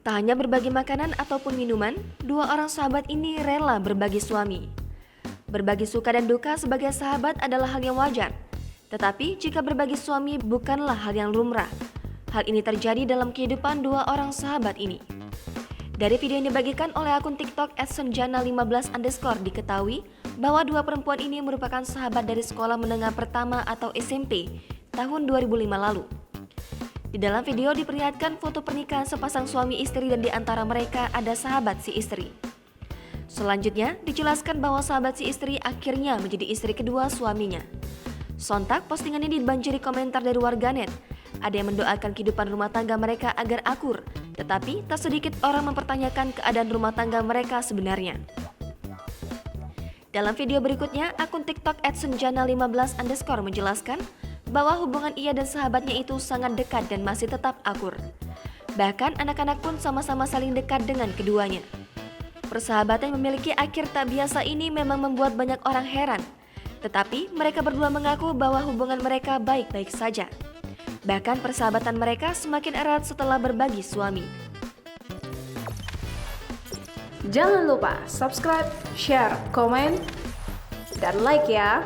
Tak hanya berbagi makanan ataupun minuman, dua orang sahabat ini rela berbagi suami. Berbagi suka dan duka sebagai sahabat adalah hal yang wajar. Tetapi jika berbagi suami bukanlah hal yang lumrah. Hal ini terjadi dalam kehidupan dua orang sahabat ini. Dari video yang dibagikan oleh akun TikTok @senjana15_ diketahui bahwa dua perempuan ini merupakan sahabat dari sekolah menengah pertama atau SMP tahun 2005 lalu. Di dalam video diperlihatkan foto pernikahan sepasang suami istri dan di antara mereka ada sahabat si istri. Selanjutnya dijelaskan bahwa sahabat si istri akhirnya menjadi istri kedua suaminya. Sontak postingan ini dibanjiri komentar dari warganet. Ada yang mendoakan kehidupan rumah tangga mereka agar akur, tetapi tak sedikit orang mempertanyakan keadaan rumah tangga mereka sebenarnya. Dalam video berikutnya, akun TikTok @senjana15_ menjelaskan bahwa hubungan ia dan sahabatnya itu sangat dekat dan masih tetap akur. Bahkan anak-anak pun sama-sama saling dekat dengan keduanya. Persahabatan yang memiliki akhir tak biasa ini memang membuat banyak orang heran. Tetapi mereka berdua mengaku bahwa hubungan mereka baik-baik saja. Bahkan persahabatan mereka semakin erat setelah berbagi suami. Jangan lupa subscribe, share, komen, dan like ya.